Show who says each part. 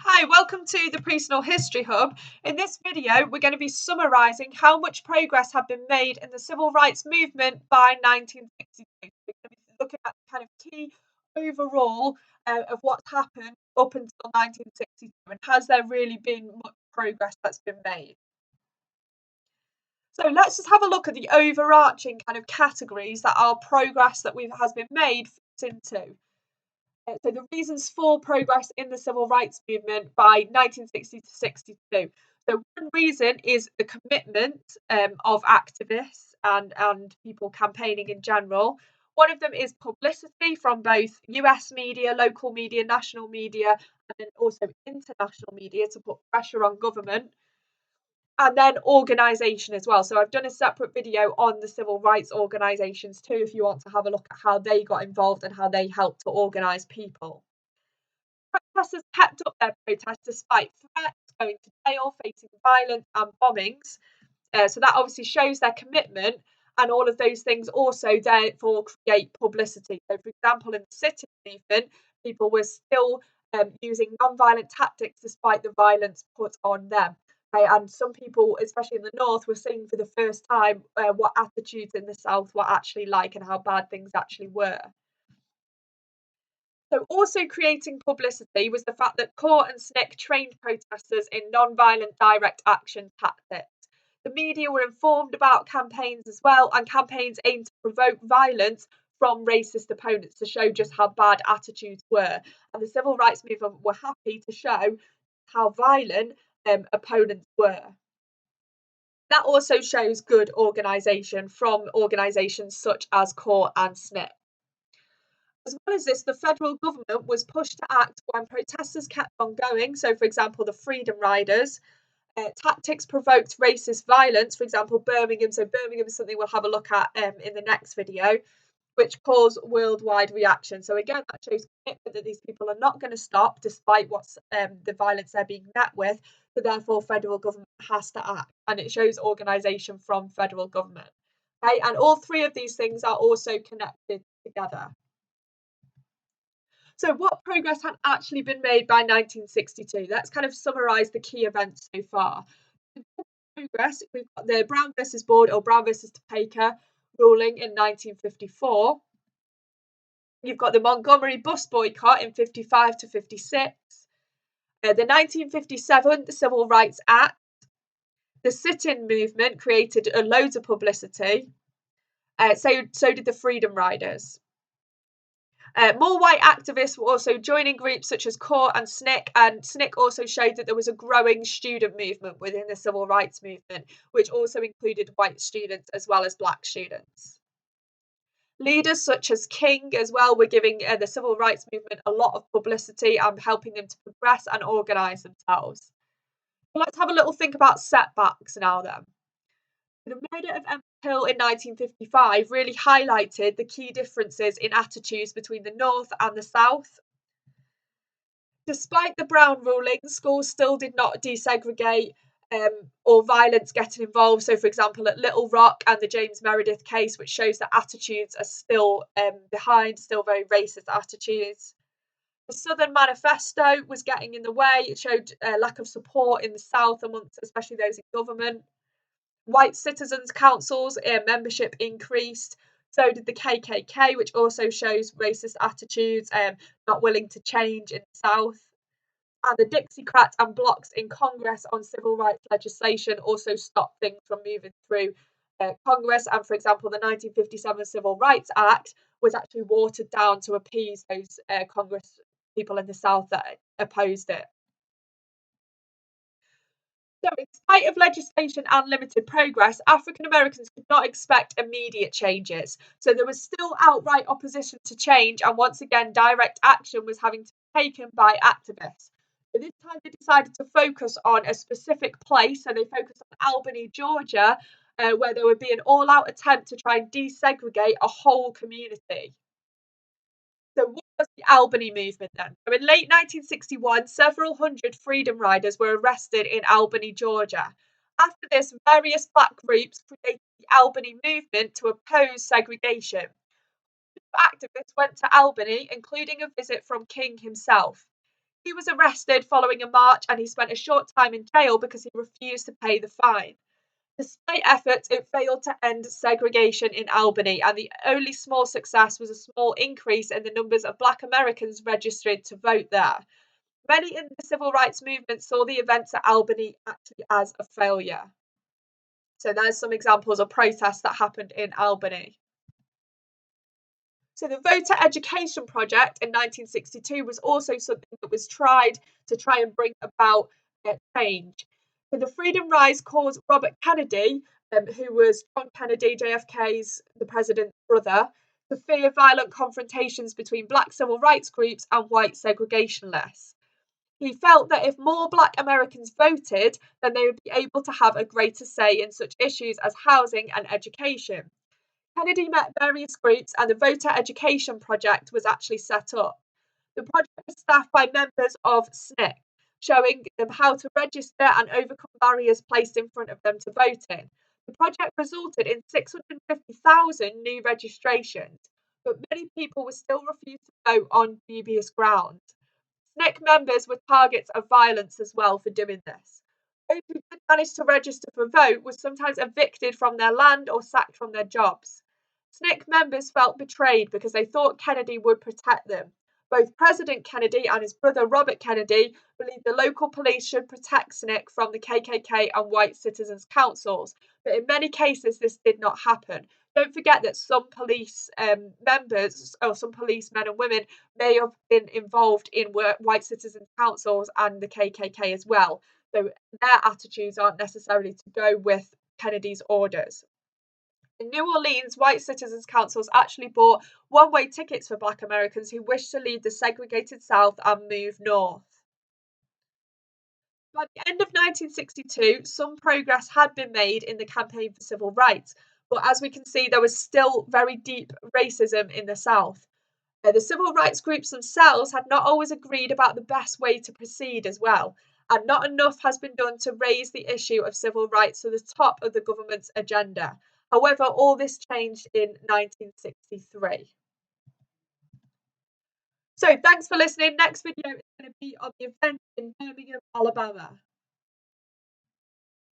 Speaker 1: Hi, welcome to the Personal History Hub. In this video, we're going to be summarising how much progress had been made in the civil rights movement by 1962. We're going to be looking at kind of key overall of what's happened up until 1962 and has there really been much progress that's been made. So let's just have a look at the overarching kind of categories that our progress that has been made fits into. So the reasons for progress in the civil rights movement by 1960 to 62. So one reason is the commitment of activists and people campaigning in general. One of them is publicity from both US media, local media, national media, and then also international media to put pressure on government. And then organisation as well. So I've done a separate video on the civil rights organisations too, if you want to have a look at how they got involved and how they helped to organise people. Protesters kept up their protests despite threats, going to jail, facing violence and bombings. So that obviously shows their commitment, and all of those things also therefore create publicity. So, for example, in the sit-in movement, people were still using non-violent tactics despite the violence put on them. And some people, especially in the north, were seeing for the first time what attitudes in the south were actually like and how bad things actually were. So also creating publicity was the fact that CORE and SNCC trained protesters in non-violent direct action tactics. The media were informed about campaigns as well, and campaigns aimed to provoke violence from racist opponents to show just how bad attitudes were. And the civil rights movement were happy to show how violent opponents were. That also shows good organisation from organisations such as CORE and SNCC. As well as this, the federal government was pushed to act when protesters kept on going. So, for example, the Freedom Riders. Tactics provoked racist violence, for example, Birmingham. So, Birmingham is something we'll have a look at in the next video, which caused worldwide reaction. So, again, that shows commitment that these people are not going to stop despite what's the violence they're being met with. So, therefore, federal government has to act, and it shows organisation from federal government. Okay? And all three of these things are also connected together. So what progress had actually been made by 1962? Let's kind of summarise the key events so far. Progress, we've got the Brown versus Board or Brown versus Topeka ruling in 1954. You've got the Montgomery bus boycott in 55 to 56. The 1957 Civil Rights Act. The sit-in movement created loads of publicity. So did the Freedom Riders. More white activists were also joining groups such as CORE and SNCC, and SNCC also showed that there was a growing student movement within the civil rights movement, which also included white students as well as black students. Leaders such as King as well were giving the civil rights movement a lot of publicity and helping them to progress and organise themselves. Let's have a little think about setbacks now then. The murder of Emmett Till in 1955 really highlighted the key differences in attitudes between the North and the South. Despite the Brown ruling, schools still did not desegregate or violence getting involved. So, for example, at Little Rock and the James Meredith case, which shows that attitudes are still behind, still very racist attitudes. The Southern Manifesto was getting in the way. It showed a lack of support in the South amongst especially those in government. White citizens' councils membership increased. So did the KKK, which also shows racist attitudes, not willing to change in the South. And the Dixiecrats and blocs in Congress on civil rights legislation also stopped things from moving through Congress. And for example, the 1957 Civil Rights Act was actually watered down to appease those Congress people in the South that opposed it. So, in spite of legislation and limited progress, African Americans could not expect immediate changes. So, there was still outright opposition to change, and once again, direct action was having to be taken by activists. But this time, they decided to focus on a specific place. So, they focused on Albany, Georgia, where there would be an all out attempt to try and desegregate a whole community. So what was the Albany movement then? So in late 1961, several hundred Freedom Riders were arrested in Albany, Georgia. After this, various black groups created the Albany movement to oppose segregation. Activists went to Albany, including a visit from King himself. He was arrested following a march and he spent a short time in jail because he refused to pay the fine. Despite efforts, it failed to end segregation in Albany, and the only small success was a small increase in the numbers of Black Americans registered to vote there. Many in the civil rights movement saw the events at Albany actually as a failure. So there's some examples of protests that happened in Albany. So the Voter Education Project in 1962 was also something that was tried to try and bring about change. So the Freedom Rise caused Robert Kennedy, who was John Kennedy, JFK's the president's brother, to fear violent confrontations between black civil rights groups and white segregationists. He felt that if more Black Americans voted, then they would be able to have a greater say in such issues as housing and education. Kennedy met various groups and the Voter Education Project was actually set up. The project was staffed by members of SNCC, showing them how to register and overcome barriers placed in front of them to voting. The project resulted in 650,000 new registrations, but many people were still refused to vote on dubious grounds. SNCC members were targets of violence as well for doing this. Those who did manage to register for vote were sometimes evicted from their land or sacked from their jobs. SNCC members felt betrayed because they thought Kennedy would protect them. Both President Kennedy and his brother Robert Kennedy believed the local police should protect SNCC from the KKK and white citizens' councils, but in many cases this did not happen. Don't forget that some police members, or some policemen and women, may have been involved in white citizens' councils and the KKK as well. So their attitudes aren't necessarily to go with Kennedy's orders. In New Orleans, white citizens' councils actually bought one-way tickets for Black Americans who wished to leave the segregated South and move north. By the end of 1962, some progress had been made in the campaign for civil rights, but as we can see, there was still very deep racism in the South. The civil rights groups themselves had not always agreed about the best way to proceed as well, and not enough has been done to raise the issue of civil rights to the top of the government's agenda. However, all this changed in 1963. So thanks for listening. Next video is going to be on the event in Birmingham, Alabama.